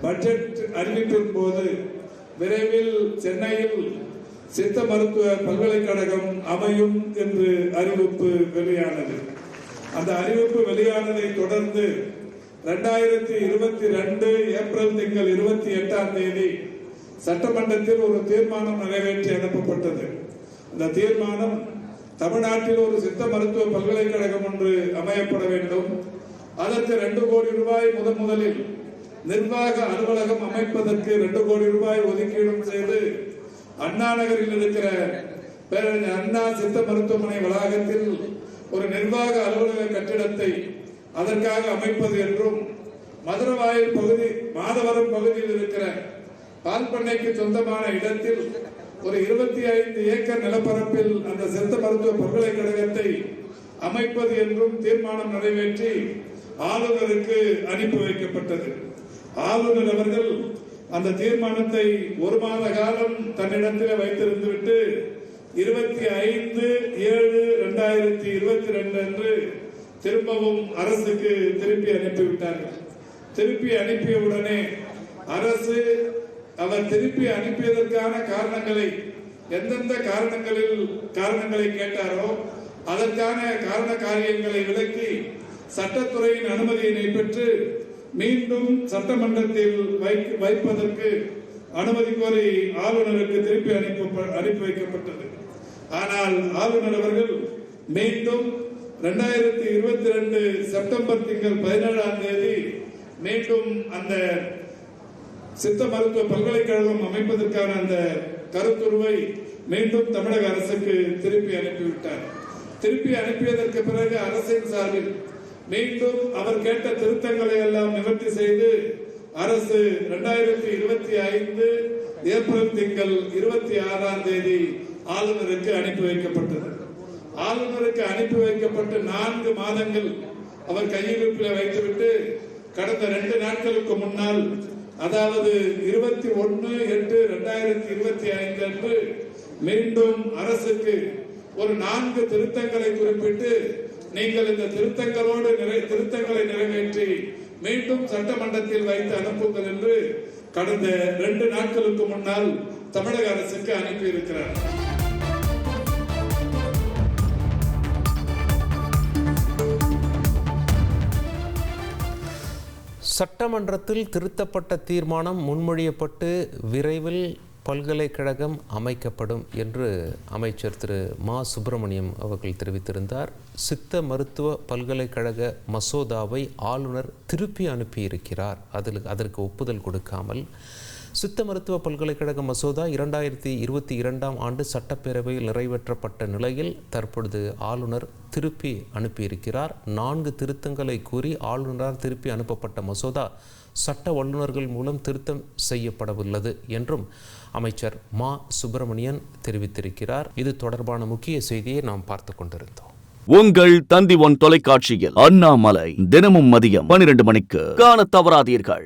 Budget அறிவிப்பின் போது விரைவில் சென்னையில் சித்த மருத்துவ பல்கலைக்கழகம் அமையும் என்று அறிவிப்பு வெளியானது. அந்த அறிவிப்பு வெளியானதை தொடர்ந்து 2022 ஏப்ரல் திங்கள் 28ஆம் தேதி சட்டமன்றத்தில் ஒரு தீர்மானம் நிறைவேற்றி அனுப்பப்பட்டது. அந்த தீர்மானம் தமிழ்நாட்டில் ஒரு சித்த மருத்துவ பல்கலைக்கழகம் ஒன்று அமையப்பட வேண்டும். அதற்கு 2 கோடி ரூபாய் முதலில் நிர்வாக அலுவலகம் அமைப்பதற்கு 2 கோடி ரூபாய் ஒதுக்கீடும் செய்து அண்ணா நகரில் இருக்கிற பேரறிஞர் அண்ணா சித்த மருத்துவமனை வளாகத்தில் ஒரு நிர்வாக அலுவலக கட்டிடத்தை அதற்காக அமைப்பது என்றும், மதுரவாயில் பகுதி மாதவரம் பகுதியில் இருக்கிற பால் பண்ணைக்கு சொந்தமான இடத்தில் ஒரு 25 ஏக்கர் நிலப்பரப்பில் அந்த சித்த மருத்துவ பல்கலைக்கழகத்தை அமைப்பது என்றும் தீர்மானம் நிறைவேற்றி ஆளுநருக்கு அனுப்பி வைக்கப்பட்டது. ஆளுநர் அவர்கள் அந்த தீர்மானத்தை 1 மாத காலம் தன்னிடத்தில் வைத்திருந்துவிட்டு 25/7/2022 அன்று திரும்பவும் அரசுக்கு திருப்பி அனுப்பிவிட்டார்கள். திருப்பி அனுப்பியவுடனே அரசு அவர் திருப்பி அனுப்பியதற்கான காரணங்களை எந்தெந்த காரணங்களை கேட்டாரோ அதற்கான காரண காரியங்களை விளக்கி சட்டத்துறையின் அனுமதியினை பெற்று மீண்டும் சட்டமன்றத்தில் வைப்பதற்கு அனுமதி கோரி ஆளுநருக்கு திருப்பி அனுப்பி வைக்கப்பட்டது. ஆனால் ஆளுநர் அவர்கள் மீண்டும் 2022 செப்டம்பர் திங்கள் 17ஆம் தேதி மீண்டும் அந்த சித்த மருத்துவ பல்கலைக்கழகம் அமைப்பதற்கான அந்த கருத்துருவை மீண்டும் தமிழக அரசுக்கு திருப்பி அனுப்பிவிட்டார். திருப்பி அனுப்பியதற்கு பிறகு அரசின் சார்பில் மீண்டும் அவர் கேட்ட திருத்தங்களை எல்லாம் நிவர்த்தி செய்து அரசு 2025 ஏப்ரல் திங்கள் 26ஆம் தேதி ஆளுநருக்கு அனுப்பி வைக்கப்பட்டது. ஆளுநருக்கு அனுப்பி வைக்கப்பட்டு 4 மாதங்கள் அவர் கையிருப்பில் வைத்துவிட்டு கடந்த 2 நாட்களுக்கு முன்னால், அதாவது 21/8/2025 அன்று மீண்டும் அரசுக்கு ஒரு 4 திருத்தங்களை குறிப்பிட்டு நீங்கள் இந்த திருத்தங்களை நிறைவேற்றி மீண்டும் சட்டமன்றத்தில் வைத்து அனுப்புங்கள் என்று கடந்த 2 நாட்களுக்கு முன்னால் தமிழக அரசுக்கு அனுப்பியிருக்கிறார். சட்டமன்றத்தில் திருத்தப்பட்ட தீர்மானம் முன்மொழியப்பட்டு விரைவில் பல்கலைக்கழகம் அமைக்கப்படும் என்று அமைச்சர் திரு மா சுப்பிரமணியம் அவர்கள் தெரிவித்திருந்தார். சித்த மருத்துவ பல்கலைக்கழக மசோதாவை ஆளுநர் திருப்பி அனுப்பியிருக்கிறார். அதற்கு ஒப்புதல் கொடுக்காமல் சித்த மருத்துவ பல்கலைக்கழக மசோதா 2022ஆம் ஆண்டு சட்டப்பேரவையில் நிறைவேற்றப்பட்ட நிலையில் தற்பொழுது ஆளுநர் திருப்பி அனுப்பியிருக்கிறார். 4 திருத்தங்களை கூறி ஆளுநரால் திருப்பி அனுப்பப்பட்ட மசோதா சட்ட வல்லுநர்கள் மூலம் திருத்தம் செய்யப்படவுள்ளது என்றும் அமைச்சர் மா சுப்பிரமணியன் தெரிவித்திருக்கிறார். இது தொடர்பான முக்கிய செய்தியை நாம் பார்த்து கொண்டிருந்தோம். உங்கள் தந்தி ஒன் தொலைக்காட்சியில் அண்ணாமலை தினமும் மதியம் 12 மணிக்கு காண தவறாதீர்கள்.